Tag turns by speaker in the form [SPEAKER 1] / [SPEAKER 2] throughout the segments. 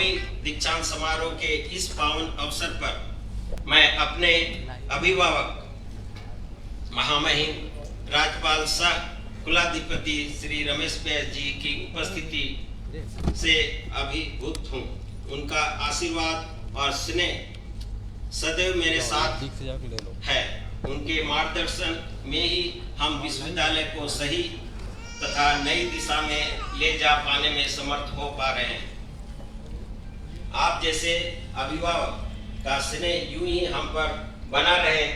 [SPEAKER 1] 100वीं दीक्षांत समारोह के इस पावन अवसर पर मैं अपने अभिभावक महामहिम राज्यपाल सह कुलाधिपति श्री रमेश बैस जी की उपस्थिति से अभिभूत हूँ। उनका आशीर्वाद और स्नेह सदैव मेरे साथ है। उनके मार्गदर्शन में ही हम विश्वविद्यालय को सही तथा नई दिशा में ले जा पाने में समर्थ हो पा रहे हैं। आप जैसे अभिभावक का स्नेह यूं ही हम पर बना रहे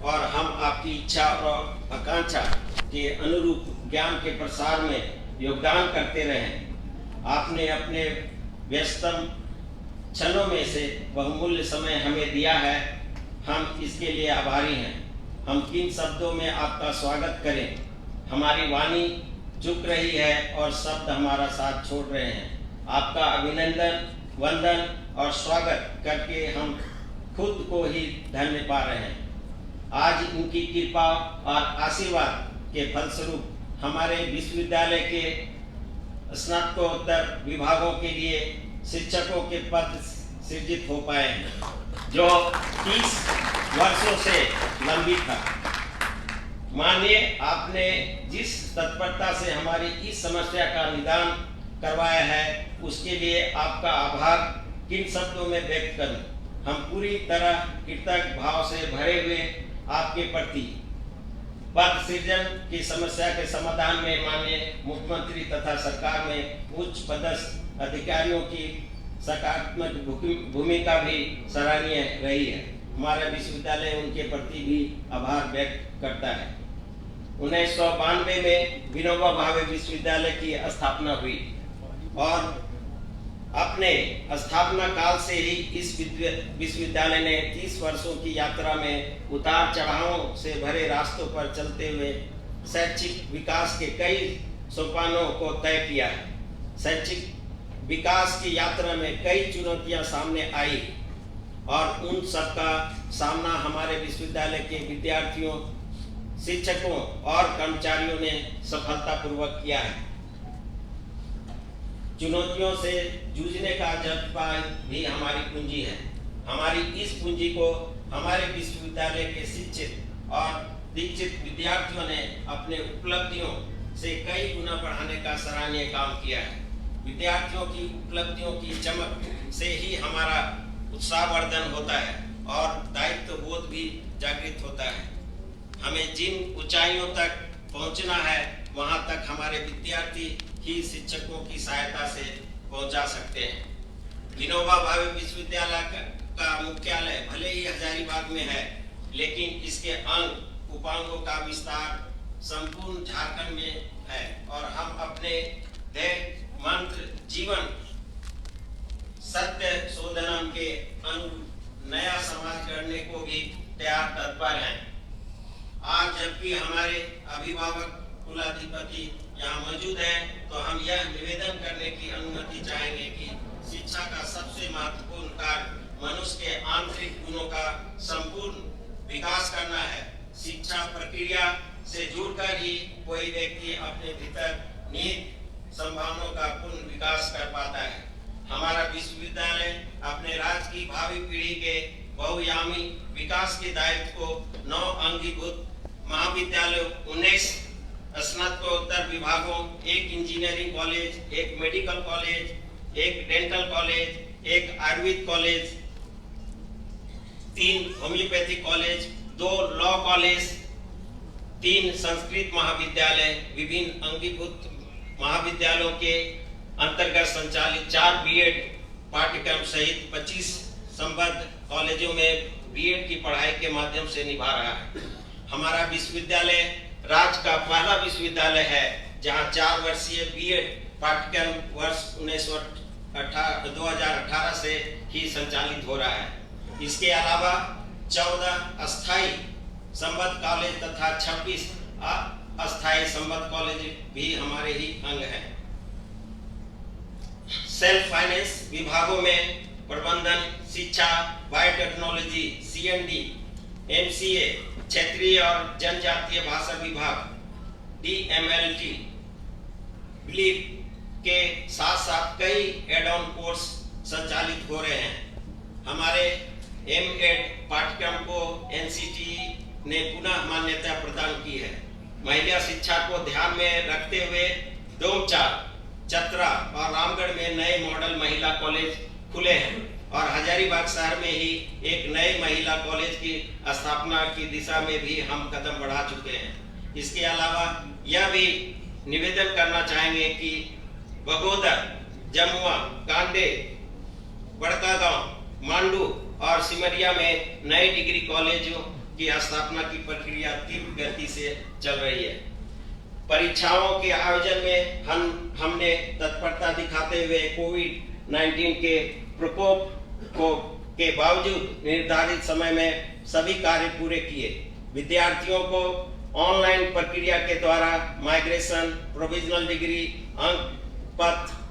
[SPEAKER 1] और हम आपकी इच्छा और आकांक्षा के अनुरूप ज्ञान के प्रसार में योगदान करते रहें। आपने अपने व्यस्तम क्षणों में से बहुमूल्य समय हमें दिया है, हम इसके लिए आभारी हैं। हम किन शब्दों में आपका स्वागत करें? हमारी वाणी झुक रही है और शब्द हमारा साथ छोड़ रहे हैं। आपका अभिनंदन, वंदन और स्वागत करके हम खुद को ही धन्य पा रहे हैं। आज उनकी कृपा और आशीर्वाद के फलस्वरूप हमारे विश्वविद्यालय के स्नातकोत्तर विभागों के लिए शिक्षकों के पद सृजित हो पाए हैं, जो 30 वर्षों से लंबित था। मानिए, आपने जिस तत्परता से हमारी इस समस्या का निदान करवाया है, उसके लिए आपका आभार किन शब्दों में व्यक्त करूं। हम पूरी तरह कृतज्ञ भाव से भरे हुए आपके प्रति पद सृजन की समस्या के समाधान में माननीय मुख्यमंत्री तथा सरकार में उच्च पदस्थ अधिकारियों की सकारात्मक भूमिका भी सराहनीय रही है। हमारा विश्वविद्यालय उनके प्रति भी आभार व्यक्त करता है। 1992 में विनोबा भावे विश्वविद्यालय की स्थापना हुई और अपने स्थापना काल से ही इस विश्वविद्यालय ने 30 वर्षों की यात्रा में उतार चढ़ावों से भरे रास्तों पर चलते हुए शैक्षिक विकास के कई सोपानों को तय किया है। शैक्षिक विकास की यात्रा में कई चुनौतियां सामने आई और उन सब का सामना हमारे विश्वविद्यालय के विद्यार्थियों, शिक्षकों और कर्मचारियों ने सफलतापूर्वक किया है। चुनौतियों से जूझने का जज्बा भी हमारी पूंजी है। हमारी इस पूंजी को हमारे विश्वविद्यालय के शिक्षित और दीक्षित विद्यार्थियों ने अपने उपलब्धियों से कई गुना बढ़ाने का सराहनीय काम किया है। विद्यार्थियों की उपलब्धियों की चमक से ही हमारा उत्साहवर्धन होता है और दायित्व बोध भी जागृत होता है। हमें जिन ऊंचाइयों तक पहुंचना है, वहां तक हमारे विद्यार्थी ही शिक्षकों की सहायता से पहुंचा सकते हैं। विनोबा भावे विश्वविद्यालय का मुख्यालय भले ही हजारीबाग में है, लेकिन इसके अंग उपांगों का विस्तार संपूर्ण झारखंड में है और हम अपने ध्येय मंत्र जीवन सत्य शोधनम के नया समाज गढ़ने को भी तैयार तत्पर हैं। आज जबकि हमारे अभिभावक कुलाधिपति यहाँ मौजूद हैं, तो हम यह निवेदन करने की अनुमति चाहेंगे कि शिक्षा का सबसे महत्वपूर्ण कार्य मनुष्य के आंतरिक गुणों का संपूर्ण विकास करना है। शिक्षा प्रक्रिया से जुड़कर ही कोई व्यक्ति अपने भीतर निहित संभावनाओं का पूर्ण विकास कर पाता है। हमारा विश्वविद्यालय अपने राज्य की भावी पीढ़ी के बहुआयामी विकास के दायित्व को 9 अंगीभूत महाविद्यालय, 19 स्नातकोत्तर विभागों, 1 engineering college, 1 medical college, 1 dental college, 1 Ayurveda college, 3 homeopathy college, 2 law college, 3 Sanskrit महाविद्यालय, विभिन्न अंगीभूत महाविद्यालयों के अंतर्गत संचालित 4 बीएड पाठ्यक्रम सहित 25 संबद्ध कॉलेजों में बीएड की पढ़ाई के माध्यम से निभा रहा है। हमारा विश्वविद्यालय राज्य का पहला विश्वविद्यालय है जहां 4 वर्षीय बीएड पाठ्यक्रम वर्ष 2018 से ही संचालित हो रहा है। इसके अलावा 14 अस्थायी संबद्ध कॉलेज तथा 26 अस्थायी संबद्ध कॉलेज भी हमारे ही अंग हैं। सेल्फ फाइनेंस विभागों में प्रबंधन, शिक्षा, बायोटेक्नोलॉजी, सीएनडी, एमसीए, क्षेत्रीय और जनजातीय भाषा विभाग, डीएमएलटी, बिलीव के साथ साथ कई एड ऑन कोर्स संचालित हो रहे हैं। हमारे M.Ed पाठ्यक्रम को NCTE ने पुनः मान्यता प्रदान की है। महिला शिक्षा को ध्यान में रखते हुए डोमचार, चतरा और रामगढ़ में नए मॉडल महिला कॉलेज खुले हैं और हजारीबाग शहर में ही एक नए महिला कॉलेज की स्थापना की दिशा में भी हम कदम बढ़ा चुके हैं। इसके अलावा यह भी निवेदन करना चाहेंगे कि बगोदर, जमुआ, कांडे, बड़कागांव, मांडू और सिमरिया में नए डिग्री कॉलेजों की स्थापना की प्रक्रिया तीव्र गति से चल रही है। परीक्षाओं के आयोजन में हमने तत्परता दिखाते हुए कोविड-19 के प्रकोप के बावजूद निर्धारित समय में सभी कार्य पूरे किए। विद्यार्थियों को ऑनलाइन प्रक्रिया के द्वारा माइग्रेशन, प्रोविजनल डिग्री, अंक पत्र,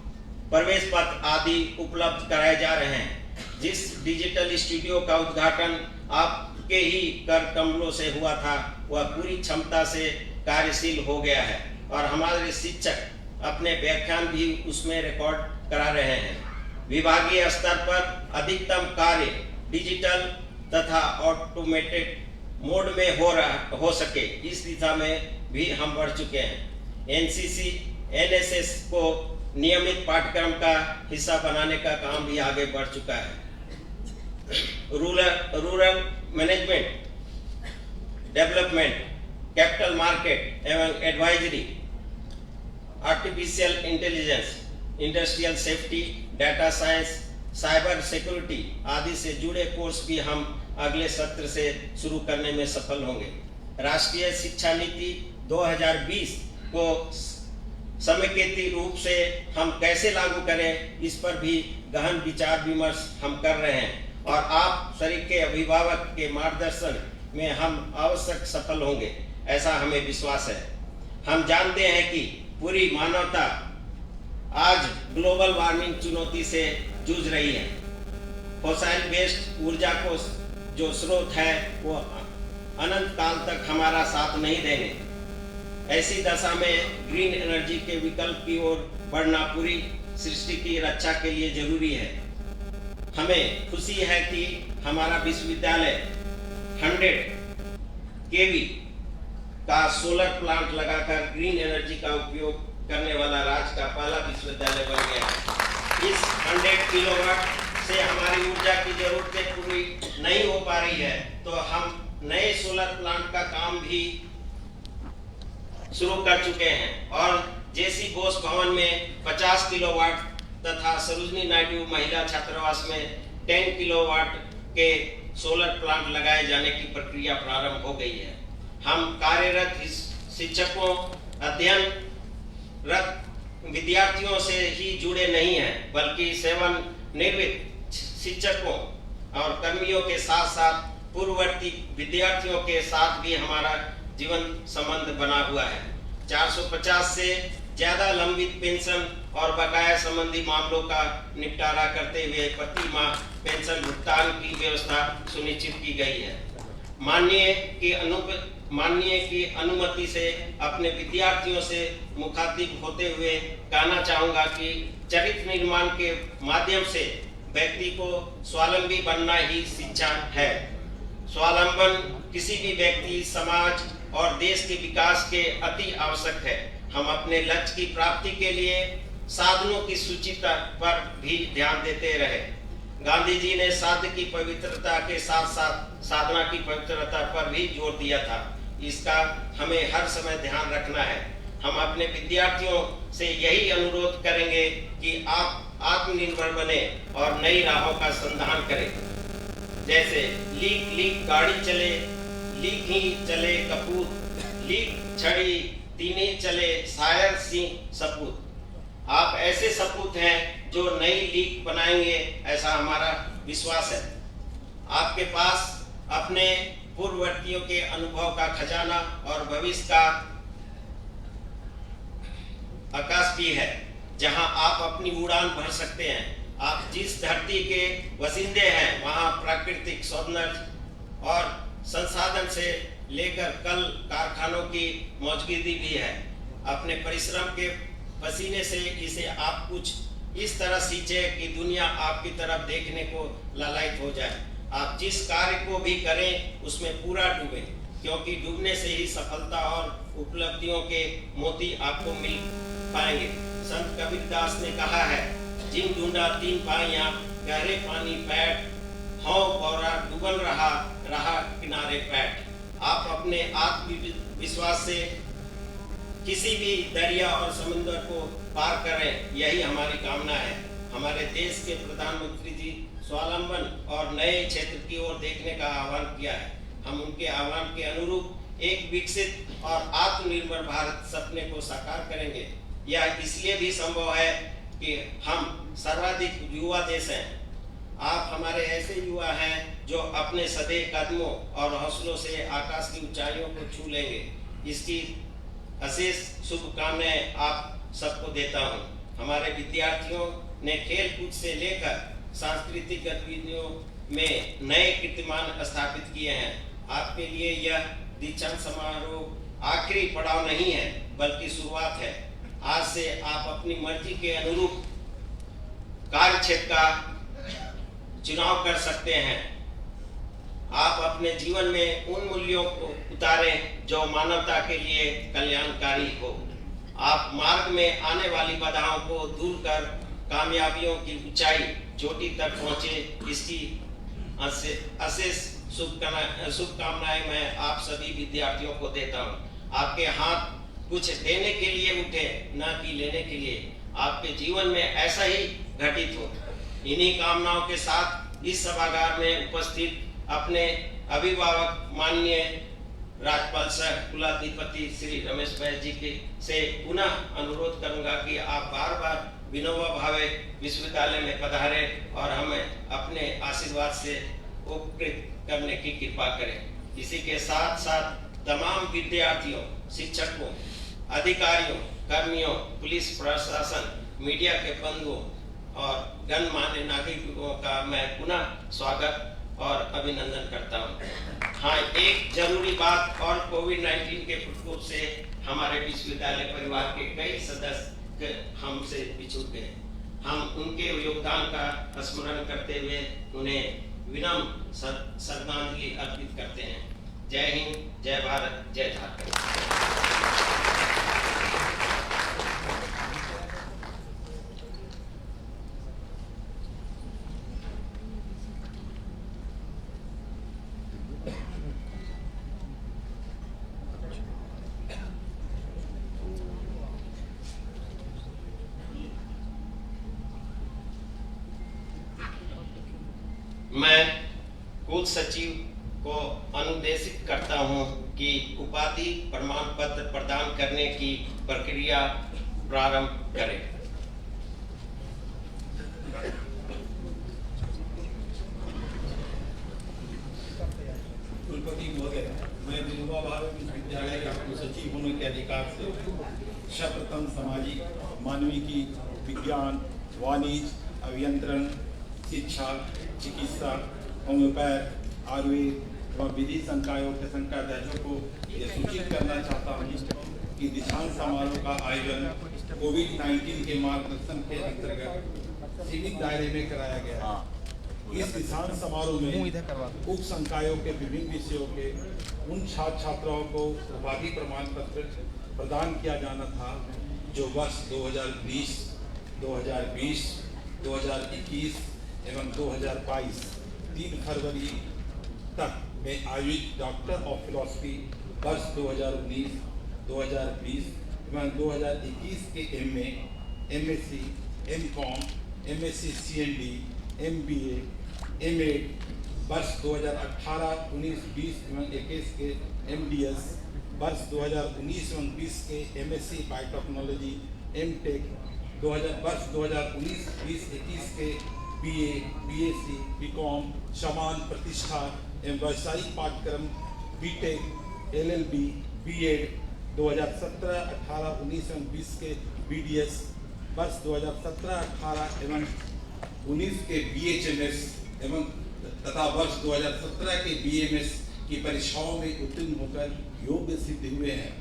[SPEAKER 1] प्रवेश पत्र आदि उपलब्ध कराए जा रहे हैं। जिस डिजिटल स्टूडियो का उद्घाटन आपके ही कर कमलों से हुआ था, वह पूरी क्षमता से कार्यशील हो गया है और हमारे शिक्षक अपने व्याख्यान भी उसमें रिकॉर्ड करा रहे हैं। विभागीय स्तर पर अधिकतम कार्य डिजिटल तथा ऑटोमेटेड मोड में हो सके, इस दिशा में भी हम बढ़ चुके हैं। NCC, NSS को नियमित पाठ्यक्रम का हिस्सा बनाने का काम भी आगे बढ़ चुका है। Rural management, development, capital market एवं advisory, artificial intelligence, industrial safety, data science, cyber security आदि से जुड़े कोर्स भी हम अगले सत्र से शुरू करने में सफल होंगे। राष्ट्रीय शिक्षा नीति 2020 को समेकित रूप से हम कैसे लागू करें, इस पर भी गहन विचार विमर्श हम कर रहे हैं और आप सरीखे अभिभावक के मार्गदर्शन में हम अवश्य सफल होंगे, ऐसा हमें विश्वास है। हम जानते हैं कि पूरी मानवता आज ग्लोबल वार्मिंग चुनौती से जूझ रही है। फॉसिल बेस्ड ऊर्जा को जो स्रोत है वो अनंत काल तक हमारा साथ नहीं देंगे। ऐसी दशा में ग्रीन एनर्जी के विकल्प की ओर बढ़ना पूरी सृष्टि की रक्षा के लिए जरूरी है। हमें खुशी है कि हमारा विश्वविद्यालय 100 kV का सोलर प्लांट लगाकर ग्रीन एनर्जी का उपयोग करने वाला राज्य का पहला विश्वविद्यालय बन गया है। इस 100 किलोवाट से हमारी ऊर्जा की जरूरतें पूरी नहीं हो पा रही है, तो हम नए सोलर प्लांट का काम भी शुरू कर चुके हैं और जेसी बोस भवन में 50 किलोवाट तथा सरोजनी नायडू महिला छात्रावास में 10 किलोवाट के सोलर प्लांट लगाए जाने की प्रक्रिया प्रारंभ हो गई है। हम कार्यरत शिक्षकों, अध्ययनरत विद्यार्थियों से ही जुड़े नहीं हैं, बल्कि सेवानिवृत्त शिक्षकों और कर्मियों के साथ साथ पूर्ववर्ती विद्यार्थियों के साथ भी हमारा जीवन संबंध बना हुआ है। 450 से ज्यादा लंबित पेंशन और बकाया संबंधी मामलों का निपटारा करते हुए प्रति माह पेंशन भुगतान की व्यवस्था सुनिश्चित की गई है। माननीय की अनुमति से अपने विद्यार्थियों से मुखातिब होते हुए कहना चाहूँगा कि चरित्र निर्माण के माध्यम से व्यक्ति को स्वावलंबी बनना ही शिक्षा है। स्वावलंबन किसी भी व्यक्ति, समाज और देश के विकास के अति आवश्यक है। हम अपने लक्ष्य की प्राप्ति के लिए साधनों की सूची पर भी ध्यान देते रहे। गांधी जी ने साध्य की पवित्रता के साथ साथ साधना की पवित्रता पर भी जोर दिया था। इसका हमें हर समय ध्यान रखना है। हम अपने विद्यार्थियों से यही अनुरोध करेंगे कि आप आत्मनिर्भर बने और नई राहों का संधान करें। जैसे लीक लीक गाड़ी चले, लीक ही चले कपूत, लीक छड़ी तीनी चले शायर सिंह सपूत। आप ऐसे सपूत हैं जो नई लीक बनाएंगे, ऐसा हमारा विश्वास है। आपके पास अपने पूर्ववर्तियों के अनुभव का खजाना और भविष्य का आकाश भी है, जहां आप अपनी उड़ान भर सकते हैं। आप जिस धरती के वसिंदे हैं, वहां प्राकृतिक सौंदर्य और संसाधन से लेकर कल कारखानों की मौजूदगी भी है। अपने परिश्रम के पसीने से इसे आप कुछ इस तरह सींचे कि दुनिया आपकी तरफ देखने को लालायित हो जाए। आप जिस कार्य को भी करें उसमें पूरा डूबें, क्योंकि डूबने से ही सफलता और उपलब्धियों के मोती आपको मिल पाएंगे। संत कबीरदास ने कहा है, जिन ढूंढा 3 पाइयां, गहरे पानी बैठ, हौ गौरा डूबल रहा, रहा किनारे बैठ। आप अपने आत्मविश्वास से किसी भी दरिया और समुद्र को पार करें, यही हमारी कामना है। हमारे देश के प्रधानमंत्री जी स्वावलंबन और नए क्षेत्र की ओर देखने का आह्वान किया है। हम उनके आह्वान के अनुरूप एक विकसित और आत्मनिर्भर भारत सपने को साकार करेंगे। यह इसलिए भी संभव है कि हम सर्वाधिक युवा देश हैं। आप हमारे ऐसे युवा हैं जो अपने सधे कदमों और हौसलों से आकाश की ऊंचाइयों को छू लेंगे। इसकी अशेष शुभकामनाएं आप सबको देता हूं। हमारे विद्यार्थियों ने खेल कूद से लेकर सांस्कृतिक गतिविधियों में नए कीर्तिमान स्थापित किए हैं। आपके लिए यह दीक्षांत समारोह आखिरी पड़ाव नहीं है, बल्कि शुरुआत है। आज से आप अपनी मर्जी के अनुरूप कार्य क्षेत्र का चुनाव कर सकते हैं। आप अपने जीवन में उन मूल्यों को उतारें जो मानवता के लिए कल्याणकारी हो। आप मार्ग में आने वाली बाधाओं को दूर कर कामयाबियों की ऊंचाई चोटी तक पहुंचे, इसकी अशेष शुभकामनाएं मैं आप सभी विद्यार्थियों को देता हूं। आपके हाथ कुछ देने के लिए उठे, न कि लेने के लिए। आपके जीवन में ऐसा ही घटित हो। इन्हीं कामनाओं के साथ इस सभागार में उपस्थित अपने अभिभावक माननीय राज्यपाल सह कुलाधिपति श्री रमेश बैस जी के से पुनः अनुरोध करूंगा कि आप बार बार विनोबा भावे विश्वविद्यालय में पधारें और हमें अपने आशीर्वाद से उपकृत करने की कृपा करें। इसी के साथ साथ तमाम विद्यार्थियों, शिक्षकों, अधिकारियों, कर्मियों, पुलिस प्रशासन, मीडिया के बंधुओं और गणमान्य नागरिकों का मैं पुनः स्वागत और अभिनंदन करता हूं। हाँ, एक जरूरी बात और, कोविड-19 के प्रकोप से हमारे विश्वविद्यालय परिवार के कई सदस्य हमसे बिछुड़ गए। हम उनके योगदान का स्मरण करते हुए उन्हें विनम्र श्रद्धांजलि अर्पित करते हैं। जय हिंद, जय भारत, जय झारखंड। मैं कुल सचिव को अनुदेशित करता हूं कि उपाधि प्रमाण पत्र प्रदान करने की प्रक्रिया प्रारंभ करें।
[SPEAKER 2] कुलपति महोदय, मैं विनोबा भावे विश्वविद्यालय का कुलसचिव होने के अधिकार से सर्वप्रथम सामाजिक, मानविकी, विज्ञान, वाणिज्य, अभियंत्रण, शिक्षा, चिकित्सा, होम्योपैथ, आयुर्वेद व विधि संकायों के संकायध्यक्षों को यह सूचित करना चाहता हूँ कि दीक्षांत समारोह का आयोजन कोविड-19 के मार्गदर्शन के अंतर्गत सीमित दायरे में कराया गया है। इस दीक्षांत समारोह में उप संकायों के विभिन्न विषयों के उन छात्र छात्राओं को उपाधि प्रमाण पत्र प्रदान किया जाना था जो वर्ष 2020, 2020, 2021 एवं 2022 3 फरवरी तक में आयोजित डॉक्टर ऑफ फिलॉसफी वर्ष 2019, 2020 एवं 2021 के MA, MSc, MCom, MSc CND, MBA, MAd वर्ष 2018, 19, 20 एवं 21 के MDS वर्ष 2019 एवं 20 के MSc बायोटेक्नोलॉजी, MTech वर्ष 2019, 20, 21 के BA, BSc, BCom, समान प्रतिष्ठा एवं व्यावसायिक पाठ्यक्रम BTech, LLB, BEd 2017, 18, 19 एवं 20 के BDS वर्ष 2017, 18 एवं 19 के BHMS एवं तथा वर्ष 2017 के BMS की परीक्षाओं में उत्तीर्ण होकर योग्य सिद्ध हुए हैं,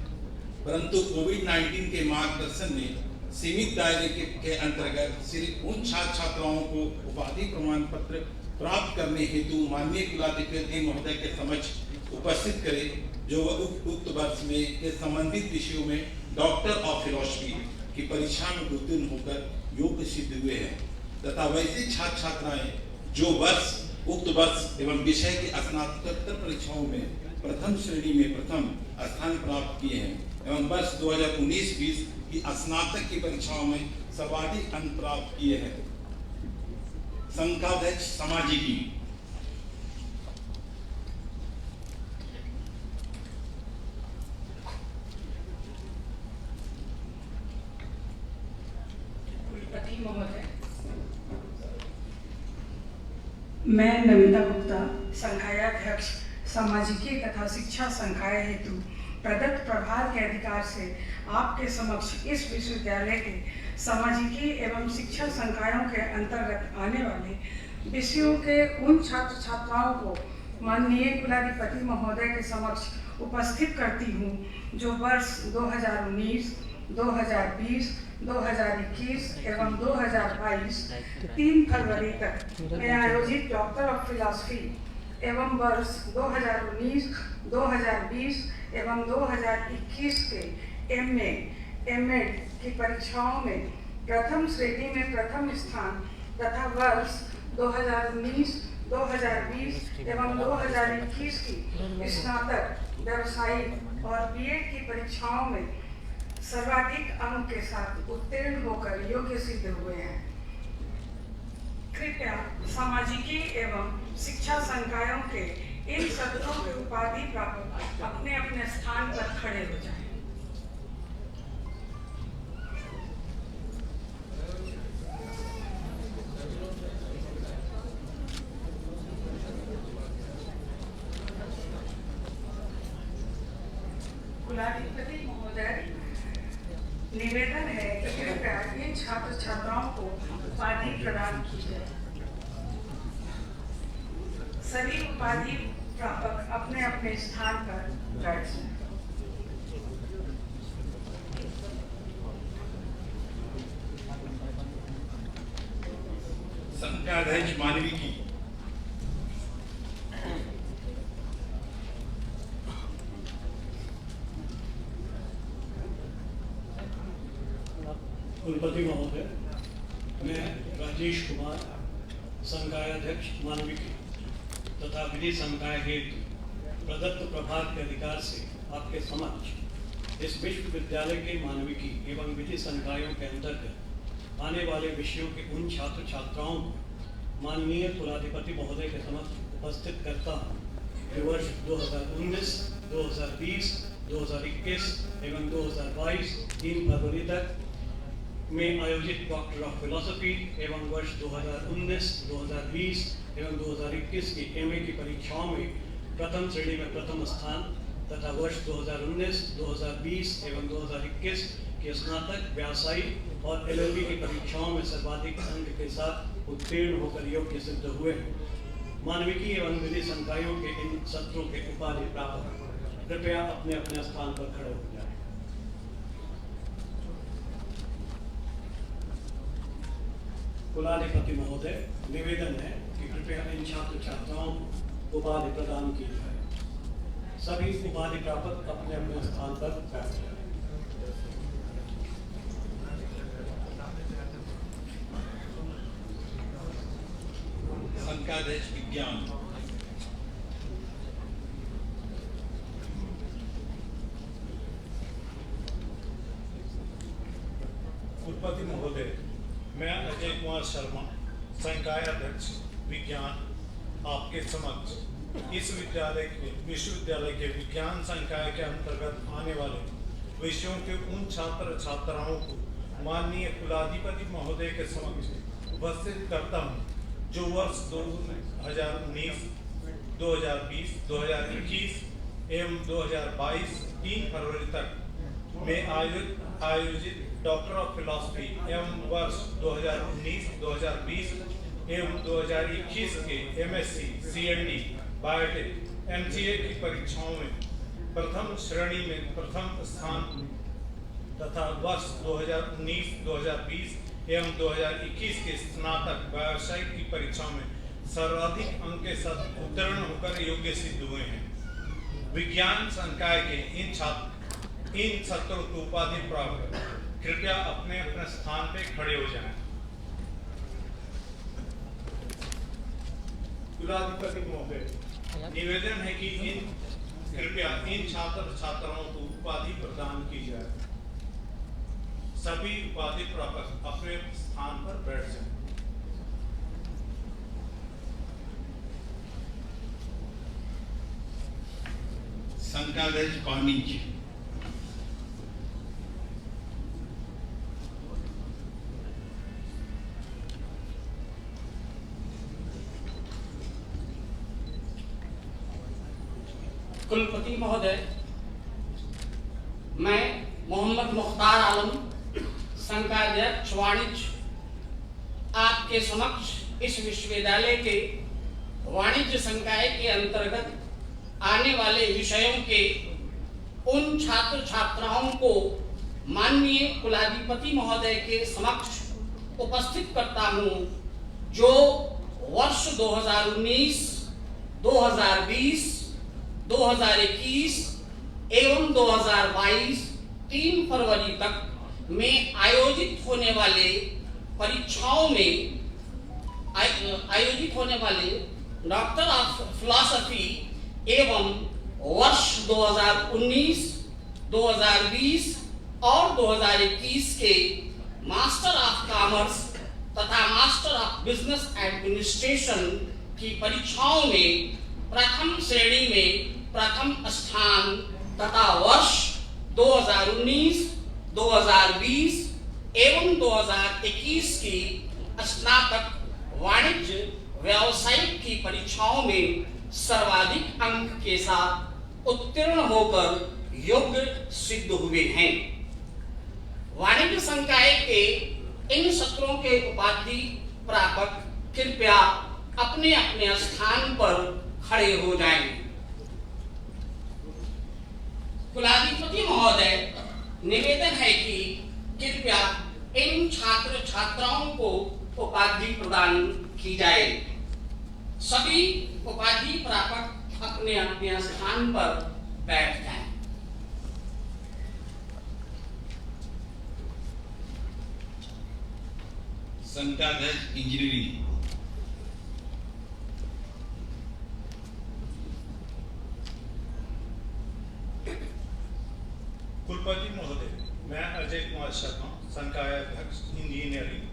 [SPEAKER 2] परंतु कोविड-19 के मार्गदर्शन में सीमित दायरे के अंतर्गत सिर्फ उन छात्र छात्राओं को उपाधि प्रमाण पत्र प्राप्त करने हेतु माननीय कुलाधिपति महोदय के समक्ष उपस्थित करे जो उक्त वर्ष में के संबंधित विषयों में डॉक्टर ऑफ फिलॉसफी की परीक्षा में उत्तीर्ण होकर योग्य सिद्ध हुए हैं तथा वैसे छात्र छात्राएं जो उक्त वर्ष एवं विषय की स्नातकोत्तर परीक्षाओं में प्रथम श्रेणी में प्रथम स्थान प्राप्त किए हैं एवं वर्ष 2019-20 की स्नातक की परीक्षाओं में सर्वाधिक अंक प्राप्त किए हैं। संघाध्यक्ष सामाजिकी।
[SPEAKER 3] कुलपति महोदय, मैं नमिता गुप्ता, संकायाध्यक्ष सामाजिकी तथा शिक्षा संकाय हेतु प्रदत्त प्रभार के अधिकार से आपके समक्ष इस विश्वविद्यालय के सामाजिकी एवं शिक्षा संकायों के अंतर्गत आने वाले विषयों के उन छात्र छात्राओं को माननीय कुलाधिपति महोदय के समक्ष उपस्थित करती हूँ जो वर्ष 2019, 2020, 2021 एवं 2022 3 फरवरी तक में आयोजित डॉक्टर ऑफ फिलॉसफी एवं वर्ष 2019, 2020 एवं 2021 के एमएड की परीक्षाओं में प्रथम श्रेणी में प्रथम स्थान तथा वर्ष 2019, 2020 एवं 2021 की स्नातक, व्यावसायिक और बीएड की परीक्षाओं में सर्वाधिक अंक के साथ उत्तीर्ण होकर योग्य सिद्ध हुए हैं। कृपया सामाजिकी एवं शिक्षा संकायों के इन सत्रों के उपाधि प्रापक अपने अपने स्थान पर खड़े हो जाएं। कुलाधिपति महोदय, निवेदन है कि कृपया इन छात्र छात्राओं को उपाधि प्रदान की जाए। सभी उपाधि प्रापक अपने अपने स्थान पर बैठ जाएं।
[SPEAKER 2] संघाध्यक्ष मानविकी।
[SPEAKER 4] कुलपति महोदय, मैं राजेश कुमार, संकायाध्यक्ष मानविकी तथा विधि संकाय हेतु प्रदत्त प्रभार के अधिकार से आपके समक्ष इस विश्वविद्यालय के मानविकी एवं विधि संकायों के अंतर्गत आने वाले विषयों के उन छात्र छात्राओं को माननीय कुलाधिपति महोदय के समक्ष उपस्थित करता हूँ जो वर्ष 2019, 2020, 2021 एवं 2022 3 फरवरी तक में आयोजित डॉक्टर ऑफ फिलॉसफी एवं वर्ष 2019, 2020 एवं 2021 की एमए की परीक्षाओं में प्रथम श्रेणी में प्रथम स्थान तथा वर्ष 2019, 2020 एवं 2021 की स्नातक, व्यावसायिक और एलएलबी की परीक्षाओं में सर्वाधिक अंक के साथ उत्तीर्ण होकर योग्य सिद्ध हुए हैं। मानविकी एवं विधि संकायों के इन सत्रों के उपाधि प्रापक कृपया अपने अपने स्थान पर खड़े हो जाएं। कुलाधिपति महोदय, निवेदन है कि कृपया इन छात्र छात्राओं को उपाधि प्रदान की जाए। सभी उपाधि प्रापक अपने अपने स्थान पर बैठ जाएं।
[SPEAKER 2] संकाध्यक्ष विज्ञान।
[SPEAKER 5] कुलपति महोदय, मैं अजय कुमार शर्मा, संकाय अध्यक्ष विज्ञान, आपके समक्ष इस विश्वविद्यालय के विज्ञान संकाय के अंतर्गत आने वाले विषयों के उन छात्र छात्राओं को माननीय कुलाधिपति महोदय के समक्ष उपस्थित करता हूं जो वर्ष 2019, 2020, 2021 एवं 2022 3 फरवरी तक में आयोजित डॉक्टर ऑफ फिलॉसफी एवं वर्ष 2019, 2020 एवं 2021 के एमएससी, सीएनडी, बायोटेक, एमसीए की परीक्षाओं में प्रथम श्रेणी में प्रथम स्थान तथा वर्ष 2019-2020 एवं 2021 के स्नातक व्यावसायिक की परीक्षाओं में सर्वाधिक अंक के साथ उत्तीर्ण होकर योग्य सिद्ध हुए हैं। विज्ञान संकाय के इन छात्रों को उपाधि प्राप्त कर कृपया अपने अपने स्थान पे खड़े हो जाएं। कुलाधिपति महोदय, निवेदन है कि कृपया इन छात्र छात्राओं को उपाधि प्रदान की जाए। सभी उपाधि प्रापक अपने स्थान पर बैठ जाएं।
[SPEAKER 2] संकाध्यक्ष कॉनिंज।
[SPEAKER 6] कुलपति महोदय, मैं मोहम्मद मुख्तार आलम, संकाध्यक्ष वाणिज्य, आपके समक्ष इस विश्वविद्यालय के वाणिज्य संकाय के अंतर्गत आने वाले विषयों के उन छात्र छात्राओं को माननीय कुलाधिपति महोदय के समक्ष उपस्थित करता हूं जो वर्ष 2019, 2020, 2021 एवं 2022 3 फरवरी तक में आयोजित होने वाले परीक्षाओं में आयोजित होने वाले डॉक्टर ऑफ फिलॉसफी एवं वर्ष 2019, 2020 और 2021 के मास्टर ऑफ कॉमर्स तथा मास्टर ऑफ बिजनेस एडमिनिस्ट्रेशन की परीक्षाओं में प्रथम श्रेणी में प्रथम स्थान तथा वर्ष 2019, 2020 एवं 2021 की स्नातक वाणिज्य व्यावसायिक की परीक्षाओं में सर्वाधिक अंक के साथ उत्तीर्ण होकर योग्य सिद्ध हुए हैं। वाणिज्य संकाय के इन सत्रों के उपाधि प्रापक कृपया अपने अपने स्थान पर खड़े हो जाएं। कुलाधिपति महोदय, निवेदन है कि कृपया इन छात्र छात्राओं को उपाधि प्रदान की जाए। सभी उपाधि प्रापक अपने अपने स्थान पर बैठ जाएं।
[SPEAKER 2] संकाध्यक्ष इंजीनियरिंग।
[SPEAKER 5] कुलपति महोदय, मैं अजय कुमार शर्मा, संकाय अध्यक्ष इंजीनियरिंग,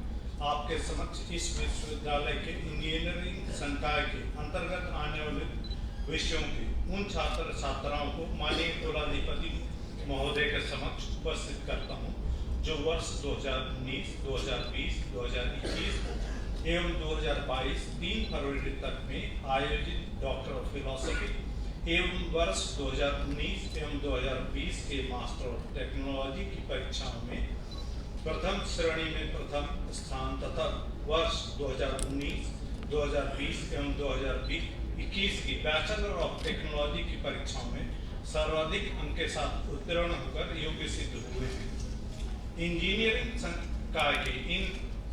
[SPEAKER 5] आपके समक्ष इस विश्वविद्यालय के इंजीनियरिंग संकाय के अंतर्गत आने वाले विषयों के उन छात्र छात्राओं को माननीय कुलाधिपति महोदय के समक्ष उपस्थित करता हूं जो वर्ष 2019, 2020, 2021 एवं 2022 3 फरवरी तक में आयोजित डॉक्टर ऑफ फिलॉसफी एवं वर्ष 2019 एवं 2020 के मास्टर ऑफ टेक्नोलॉजी की परीक्षाओं में प्रथम श्रेणी में प्रथम स्थान तथा वर्ष 2019, 2020 एवं 2021 की बैचलर ऑफ टेक्नोलॉजी की परीक्षाओं में सर्वाधिक अंक के साथ उत्तीर्ण होकर योग्य सिद्ध हुए हैं। इंजीनियरिंग संकाय के इन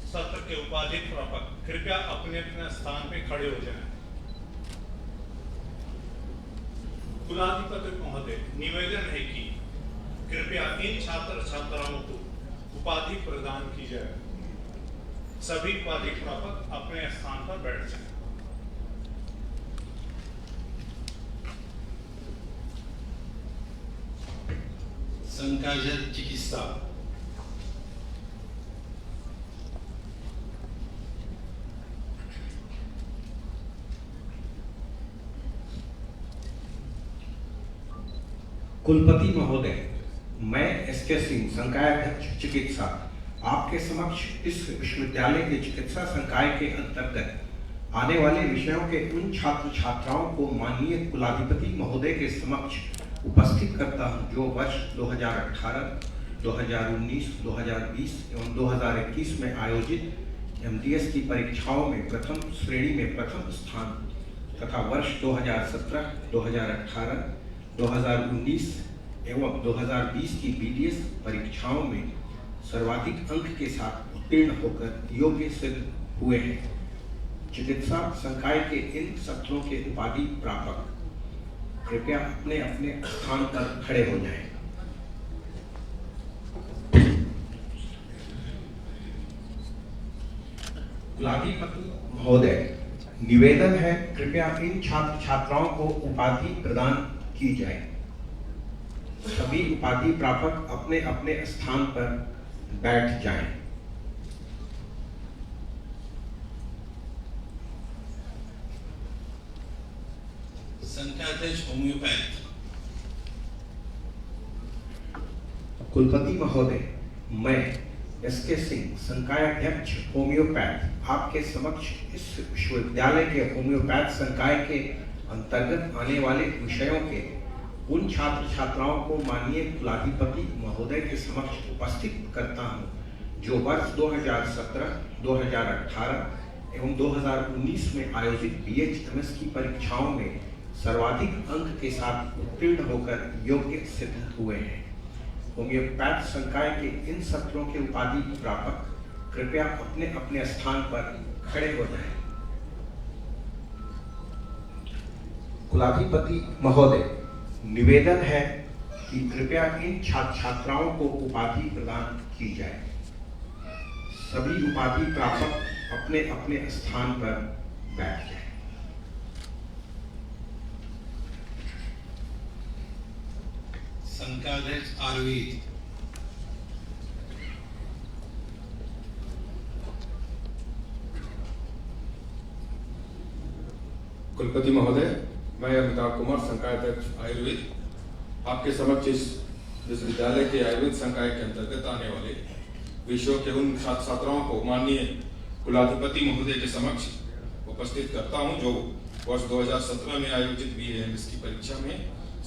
[SPEAKER 5] सत्र के उपाधि प्रापक कृपया अपने अपने स्थान पर खड़े हो जाएं। कुलाधिपति महोदय, निवेदन है कि कृपया इन छात्र छात्राओं को उपाधि प्रदान की जाए। सभी उपाधि प्रापक अपने स्थान पर बैठ जाएं।
[SPEAKER 2] संकाध्यक्ष चिकित्सा।
[SPEAKER 7] कुलपति महोदय, मैं एसके सिंह, संकायाध्यक्ष चिकित्सा, आपके समक्ष इस विश्वविद्यालय के चिकित्सा संकाय के अंतर्गत आने वाले विषयों के उन छात्र छात्राओं को माननीय कुलाधिपति महोदय के समक्ष उपस्थित करता हूं जो वर्ष 2018, 2019, 2020 एवं 2021 में आयोजित MDS की परीक्षाओं में प्रथम श्रेणी में प्रथम स्थान तथा वर्ष 2017, 2018, 2019 एवं 2020 की BDS परीक्षाओं में सर्वाधिक अंक के साथ उत्तीर्ण होकर योग्य सिद्ध हुए हैं। चिकित्सा संकाय के इन सत्रों के उपाधि प्रापक कृपया अपने अपने स्थान पर खड़े हो जाएं। कुलाधिपति महोदय, निवेदन है कृपया इन छात्र छात्राओं को उपाधि प्रदान की जाए। सभी उपाधि प्रापक अपने अपने स्थान पर बैठ जाएं।
[SPEAKER 2] संख्याध्यक्ष होम्योपैथ।
[SPEAKER 7] कुलपति महोदय, मैं SK सिंह, संकायाध्यक्ष होम्योपैथ, आपके समक्ष इस विश्वविद्यालय के होम्योपैथ संकाय के अंतर्गत आने वाले विषयों के उन छात्र छात्राओं को माननीय कुलाधिपति महोदय के समक्ष उपस्थित करता हूं जो वर्ष 2017, 2018 एवं 2019 में आयोजित BHMS की परीक्षाओं में सर्वाधिक अंक के साथ उत्तीर्ण होकर योग्य सिद्ध हुए हैं। होम्योपैथ संकाय के इन सत्रों के उपाधि प्रापक कृपया अपने अपने स्थान पर खड़े हो जाएं। कुलाधिपति महोदय, निवेदन है कि कृपया इन छात्र छात्राओं को उपाधि प्रदान की जाए। सभी उपाधि प्रापक अपने अपने स्थान पर बैठ जाएं।
[SPEAKER 2] संकाध्यक्ष आयुर्वेद।
[SPEAKER 8] कुलपति महोदय, मैं अमिताभ कुमार, संकायाध्यक्ष आयुर्वेद, आपके समक्ष इस विश्वविद्यालय के आयुर्वेद संकाय के अंतर्गत आने वाले विषयों के उन छात्र छात्राओं को माननीय कुलाधिपति महोदय के समक्ष उपस्थित करता हूं जो वर्ष 2017 में आयोजित BHMS की परीक्षा में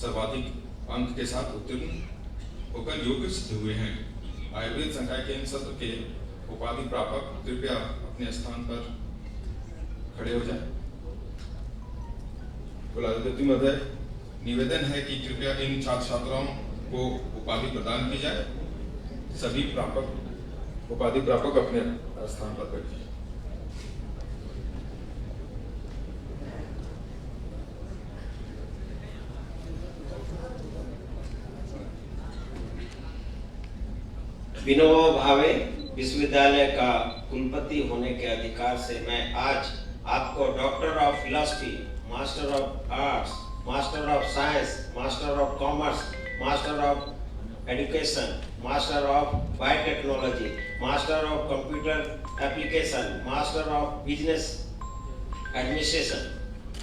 [SPEAKER 8] सर्वाधिक अंक के साथ उत्तीर्ण होकर योग्य सिद्ध हुए हैं। आयुर्वेद संकाय के इन सत्र के उपाधि प्रापक कृपया अपने स्थान पर खड़े हो जाएं। कुलाधिपति महोदय, निवेदन है कि कृपया इन छात्र छात्राओं को उपाधि प्रदान की जाए। सभी उपाधि प्रापक अपने स्थान पर बैठिए।
[SPEAKER 1] विनोबा भावे विश्वविद्यालय का कुलपति होने के अधिकार से मैं आज आपको doctor of philosophy, master of arts, master of science, master of commerce, master of education, master of biotechnology, master of computer application, master of business administration,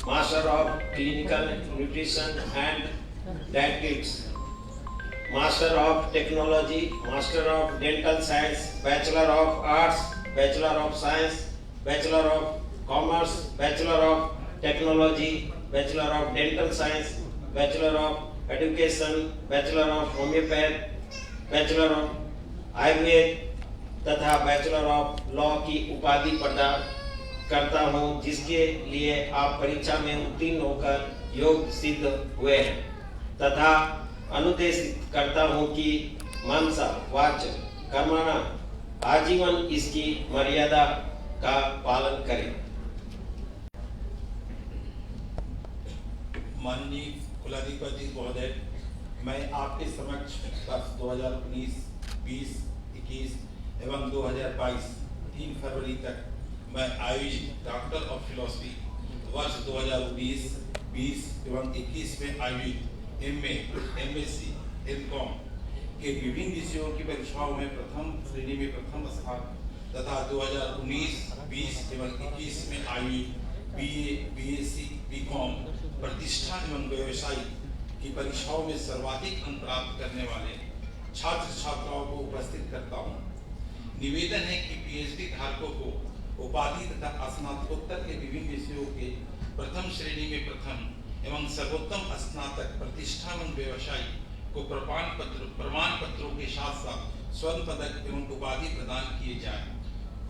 [SPEAKER 1] master of clinical nutrition and dietetics, Master of Technology, Master of Dental Science, Bachelor of Arts, Bachelor of Science, Bachelor of Commerce, Bachelor of Technology, Bachelor of Dental Science, Bachelor of Education, Bachelor of Homeopathy, Bachelor of Ayurved तथा Bachelor of Law की उपाधि प्रदान करता हूँ जिसके लिए आप परीक्षा में उत्तीर्ण होकर योग्य सिद्ध हुए हैं तथा अनुदेशित करता हूं कि मनसा वाच कर्मणा आजीवन इसकी मर्यादा का पालन करें।
[SPEAKER 2] माननीय कुलाधिपति महोदय, मैं आपके समक्ष वर्ष 2019, 20, 21 एवं 2022 3 फरवरी तक मैं आयोजित डॉक्टर ऑफ फिलॉसफी वर्ष 2019, 20 एवं 21 में आयोजित MA, MSc, MCom के विभिन्न विषयों की परीक्षाओं में प्रथम श्रेणी में प्रथम स्थान तथा 2019, 20 एवं 21 में आयोजित BA, BSc, BCom प्रतिष्ठा एवं व्यवसाय की परीक्षाओं में सर्वाधिक अंक प्राप्त करने वाले छात्र छात्राओं को उपस्थित करता हूँ। निवेदन है कि PhD धारकों को उपाधि तथा स्नातकोत्तर के विभिन्न विषयों के प्रथम श्रेणी में प्रथम एवं सर्वोत्तम स्नातक प्रतिष्ठा एवं व्यवसाय को प्रमाण पत्रों के साथ साथ स्वर्ण पदक एवं उपाधि प्रदान किए जाए।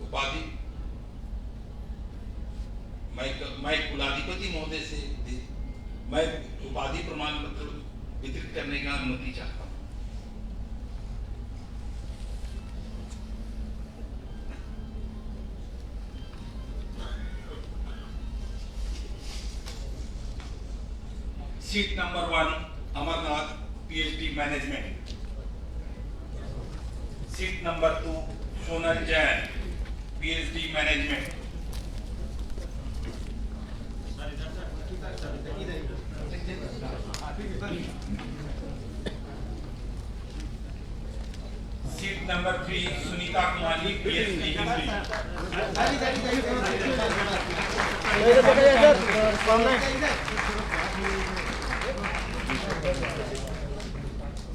[SPEAKER 2] उपाधि मैं कुलाधिपति महोदय से मैं उपाधि प्रमाण पत्र वितरित करने का अनुमति चाहता हूँ। Seat number 1 Amarnath PhD management. Seat number 2 Sonal Jain PhD management. Seat number 3 Sunita Kumari PhD history.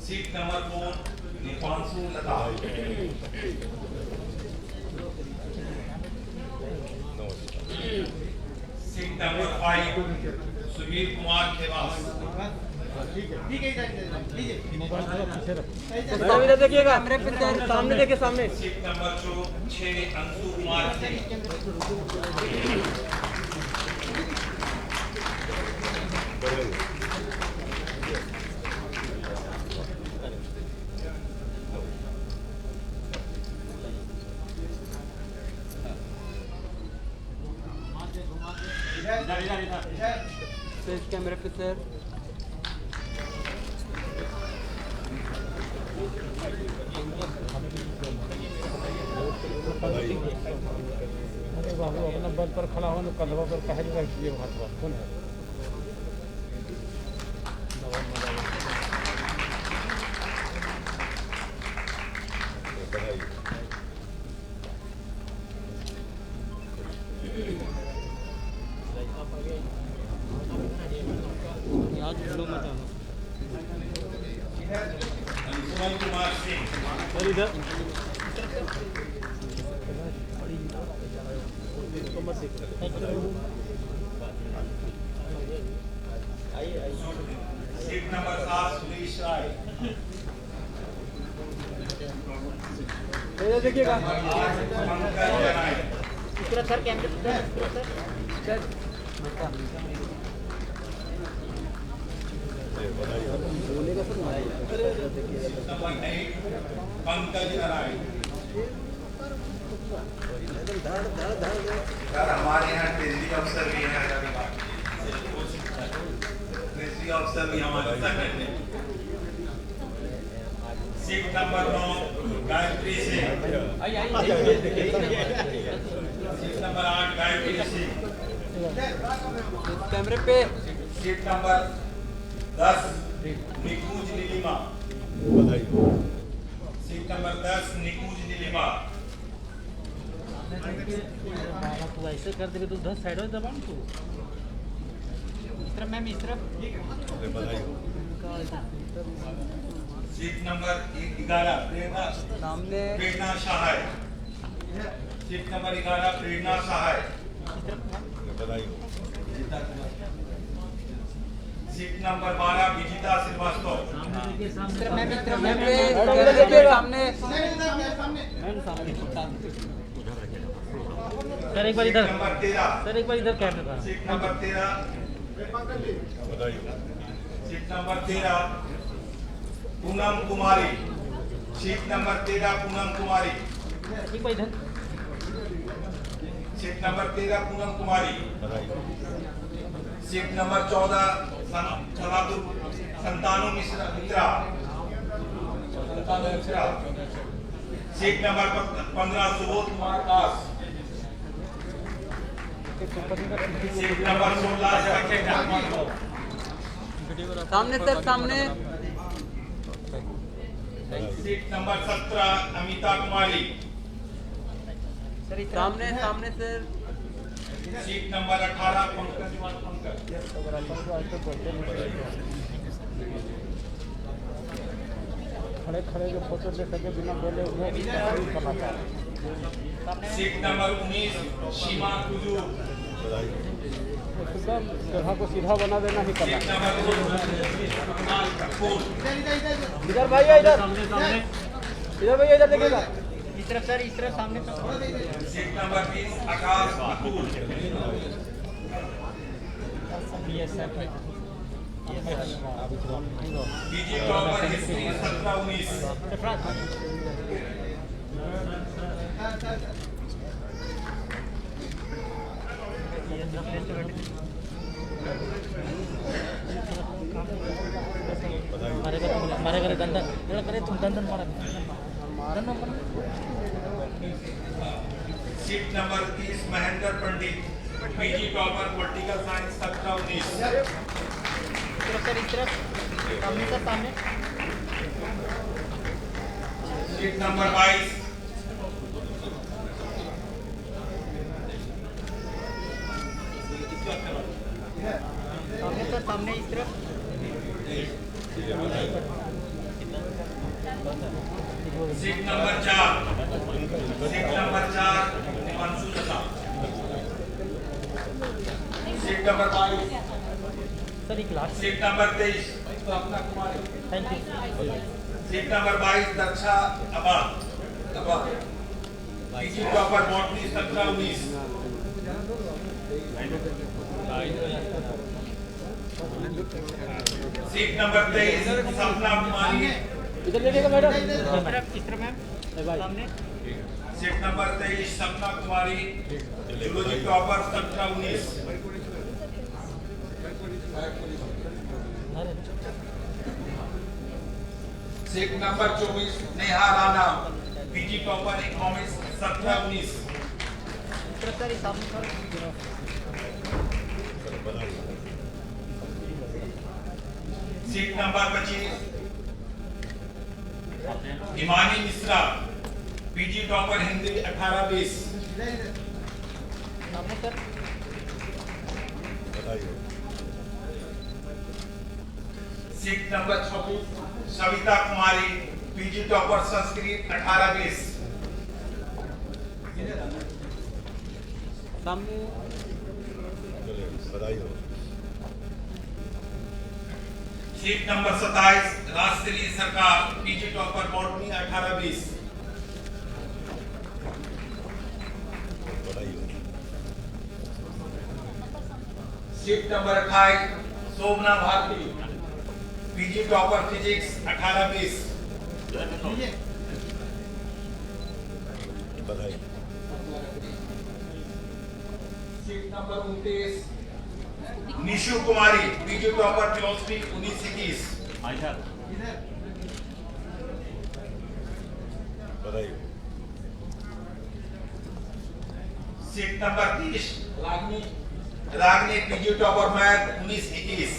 [SPEAKER 2] Seat number 4 Deepanshu Lata. Seat number 5 Suveer Kumar Khewas.
[SPEAKER 9] देखिएगा सामने देखिए सामने।
[SPEAKER 2] Seat number 6 Anshu Kumar Singh.
[SPEAKER 9] इस कैमरे पे सर।
[SPEAKER 10] अरे बाबू अपना बल पर खड़ा हो ना कंधवा पर कहे रख दिए हाथ पर कौन है?
[SPEAKER 2] अंशुमन कुमार सिंह।
[SPEAKER 10] इधर
[SPEAKER 2] सीट नंबर 7 सुरेश राय।
[SPEAKER 9] देखिएगा
[SPEAKER 2] पंकज जनाई।
[SPEAKER 9] सर कैमरे सर।
[SPEAKER 2] नंबर 8 पंकज जनाई। सर हमारे यहाँ ट्रेजरी अफसर भी हैं, ट्रेजरी अफसर भी हमारे साथ हैं। Seat number 9 Gayatri Singh. Seat number 8 Gayatri Singh.
[SPEAKER 9] कैमरे पे।
[SPEAKER 2] सीट नंबर 10 निकुंज नीलिमा। सीट नंबर 10 निकुंज नीलिमा।
[SPEAKER 10] तू ऐसे कर देगा तो 10 साइड हो दबा तू।
[SPEAKER 9] इस तरफ मैम, इस तरफ।
[SPEAKER 2] Seat number 11 Prerna Sahay. Seat number 11 Prerna Sahay. Seat number 12 Vijita Srivastava.
[SPEAKER 10] Sir एक बार इधर।
[SPEAKER 2] नंबर 13
[SPEAKER 10] सर एक बार इधर camera.
[SPEAKER 2] Seat number 13 seat number 13 Poonam Kumari. Seat number 13 Poonam Kumari.
[SPEAKER 10] एक बार इधर।
[SPEAKER 2] Seat number 13 Poonam Kumari. Seat number 14 Santanu Mishra. Seat number 15 Subodh Kumar Das. Seat number 16
[SPEAKER 9] सामने सर, सामने।
[SPEAKER 2] सीट नंबर 17 अमिता कुमारी।
[SPEAKER 9] सामने सामने sir.
[SPEAKER 2] Seat number 18 Pankaj Pankaj.
[SPEAKER 10] खड़े खड़े जो फोटो ले सके बिना बोले वो कलाकार।
[SPEAKER 2] सीट नंबर 19 सीमा कुजू।
[SPEAKER 10] जगह को सीधा बना देना ही
[SPEAKER 2] सीट
[SPEAKER 10] कला।
[SPEAKER 2] नंबर 2
[SPEAKER 9] इधर भैया, इधर
[SPEAKER 10] सामने सामने।
[SPEAKER 9] इधर भैया, इधर देखिएगा। इस तरफ सर, इस तरफ सामने।
[SPEAKER 2] Seat number 20 Akash Atul.
[SPEAKER 5] PG topper history 17-19।
[SPEAKER 9] मारे करे दंदन करे तुम दंदन मारा दंदन मारा
[SPEAKER 5] सीट नंबर 30 महेंद्र पंडित, पीजी टॉपर पॉलिटिकल साइंस 17-19।
[SPEAKER 9] इस तरफ सामने सर सामने
[SPEAKER 5] सीट नंबर 22
[SPEAKER 9] सामने सर सामने इस तरफ
[SPEAKER 5] seat number 4 Himanshu Lata. Seat number 22
[SPEAKER 9] sir एक last
[SPEAKER 5] seat number 23 Sthapna Kumari.
[SPEAKER 9] Thank you
[SPEAKER 5] seat number 22 Daksha Aba PG topper botany 17-19। Seat number 23 Sapna कुमारी।
[SPEAKER 9] इधर देखिएगा मैडम इस तरफ मैम सामने
[SPEAKER 5] seat number 23 Sapna Kumari, zoology topper 17-19। Seat number 24 Neha Rana, PG topper economics 17-19।
[SPEAKER 9] Sir सामने sir
[SPEAKER 5] seat number 25 Himani Mishra, PG topper Hindi 18-20।
[SPEAKER 9] सामने sir
[SPEAKER 5] seat number 26 Savita Kumari, PG topper Sanskrit 18-20।
[SPEAKER 9] सामने
[SPEAKER 5] seat number 27 Rashtriya Sarkar, PG topper botany 18-20। Seat number 28 Shobhana Bharti, PG topper physics 18-20। Seat number 29 Nishu Kumari, PG topper philosophy 19-21। Seat number 30 Ragini PG topper math 19-21।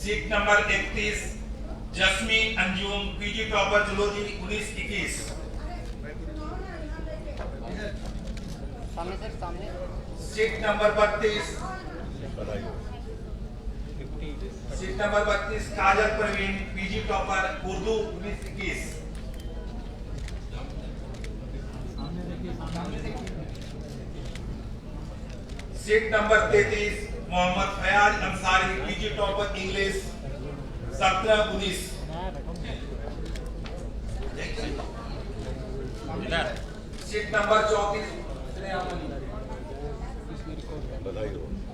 [SPEAKER 5] Seat number 31 Jasmine Anjum, PG topper zoology 19-21।
[SPEAKER 9] सामने sir सामने
[SPEAKER 5] seat number 32 Kajal Praveen, PG topper Urdu 19-21। Seat number 33 Mohammad Fayaz Ansari, PG topper English 17-19। Seat number 34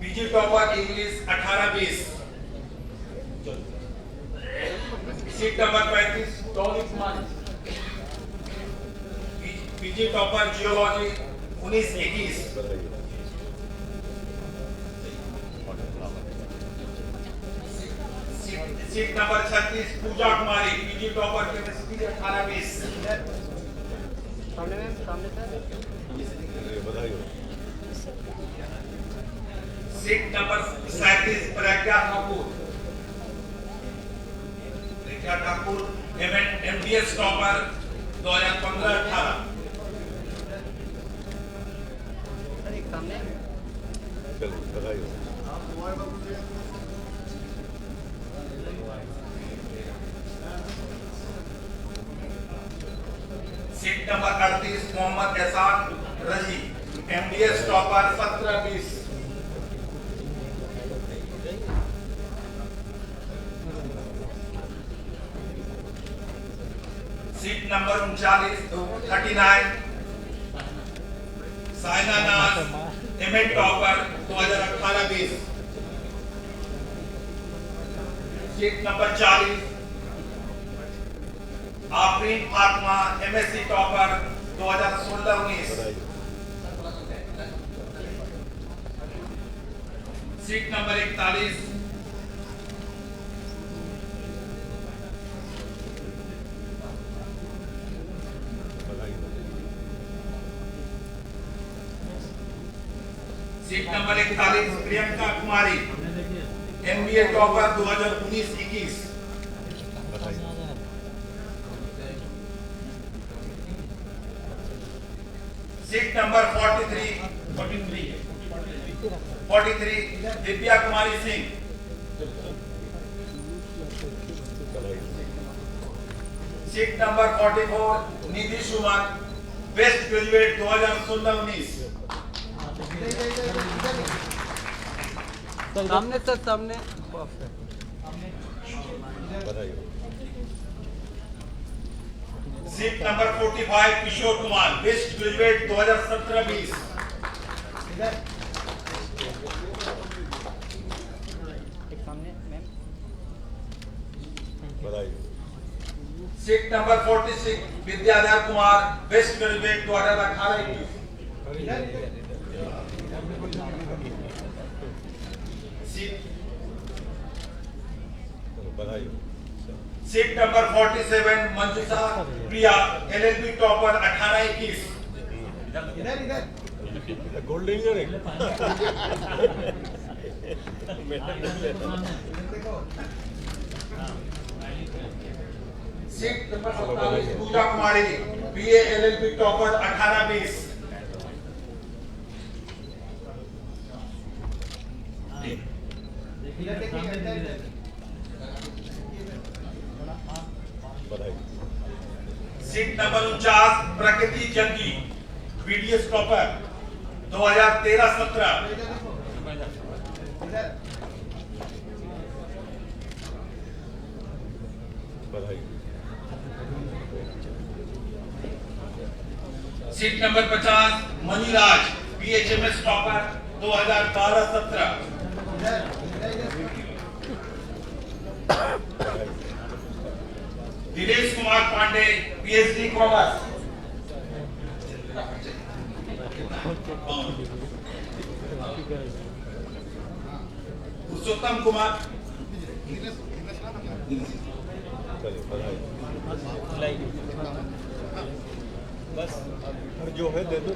[SPEAKER 5] PG topper English 18-20। Seat number 35 टॉनिक Kumari, PG topper geology 19-21। Seat number 36 Puja Kumari, PG topper chemistry 18-20।
[SPEAKER 9] सामने ma'am सामने sir
[SPEAKER 5] seat number 37 Pragya Thakur MDS topper 2015-18।
[SPEAKER 9] Sir एक सामने
[SPEAKER 5] seat number 38 Mohammad Ehsan Razi, MDS topper 17-20। Seat number 39
[SPEAKER 2] Saina Naaz MA topper 2018-20। Seat number 40 Afreen Fatima MSc topper 2016-19। Seat number 41 seat number 41 Priyanka Kumari MBA topper 2019-21। Seat number 43 Divya Kumari Singh. Seat number 44 Nidhi Suman best graduate 2016-19।
[SPEAKER 9] सामने sir सामने।
[SPEAKER 2] Seat number 45 Kishore Kumar best graduate 2017-20। Seat number 46 Vidyadhar Kumar best graduate 2018-21। Seat number 47 Manjusha Priya LLB topper 18-21। Seat number 27 Puja Kumari BA LLB topper 18-20। Seat number 49 Prakriti Jangi BDS topper 2013-17। Seat number 50 Maniraj BHMS topper 2012-17। Dinesh Kumar Pandey PhD commerce. Purushottam Kumar
[SPEAKER 11] बस जो है दे दो।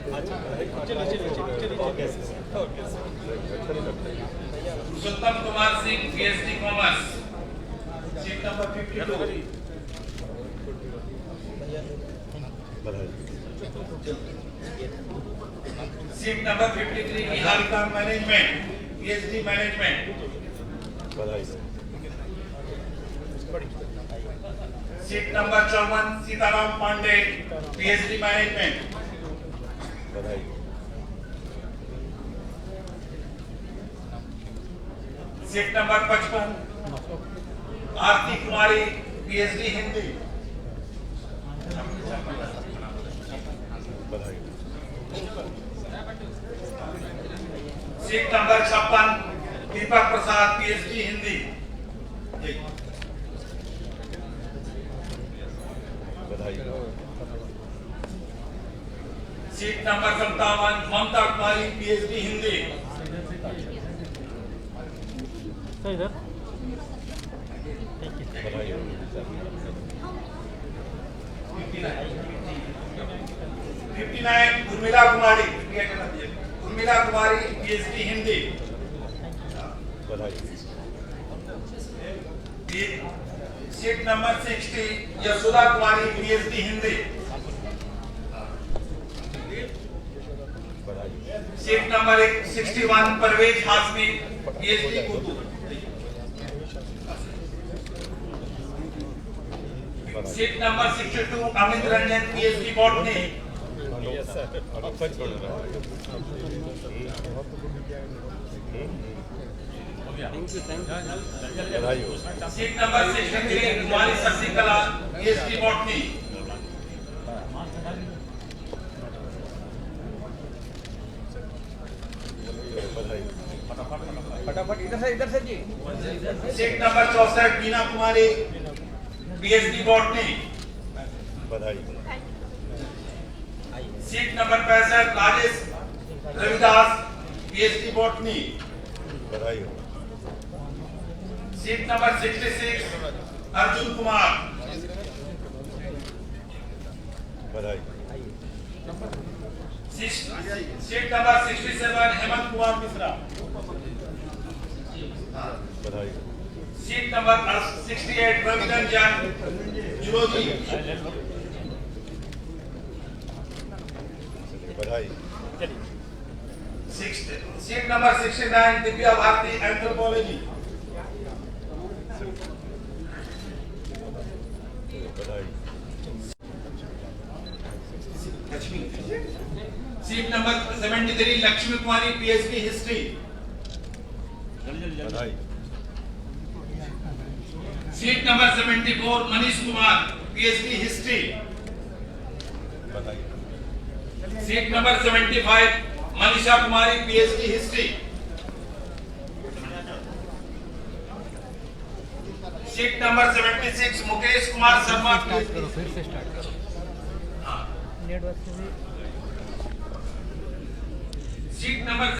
[SPEAKER 2] Purushottam Kumar Singh PhD commerce. Seat number 52 seat number 53 Niharika management PhD management. Seat number 54 Sitaram Pandey PhD management. Seat number 55 Aarti Kumari PhD Hindi. Seat number 56 Deepak Prasad PhD Hindi. Seat number 57 Mamta Kumari PhD Hindi.
[SPEAKER 10] इधर
[SPEAKER 2] 59 Urmila Kumari PhD Hindi. Seat number 60 Yashoda Kumari PhD Hindi. Seat number 61 Parvez Hashmi PhD Urdu. Seat number 62 Amit Ranjan PhD botany. Seat number 63 Kumari Shashikala PhD botany.
[SPEAKER 9] इधर से जी।
[SPEAKER 2] Seat number 64 Meena Kumari PhD botany.
[SPEAKER 11] बधाई।
[SPEAKER 2] Seat number 65 Rajesh Ravidas PhD botany.
[SPEAKER 11] बधाई।
[SPEAKER 2] Seat number 66 Arjun Kumar.
[SPEAKER 11] बधाई।
[SPEAKER 2] Seat number 67 Hemant Kumar Mishra.
[SPEAKER 11] बधाई।
[SPEAKER 2] Seat number 68 Raviranjan zoology.
[SPEAKER 11] बधाई।
[SPEAKER 2] Seat number 69 Divya Bharti anthropology.
[SPEAKER 11] बधाई।
[SPEAKER 2] Seat number 73 Lakshmi Kumari PhD history.
[SPEAKER 11] बधाई।
[SPEAKER 2] Seat number 74 Manish Kumar PhD history.
[SPEAKER 11] बधाई।
[SPEAKER 2] Seat number 75 Manisha Kumari PhD history. Seat number 76 Mukesh Kumar Sharma
[SPEAKER 10] करो फिर से स्टार्ट करो।
[SPEAKER 2] Seat number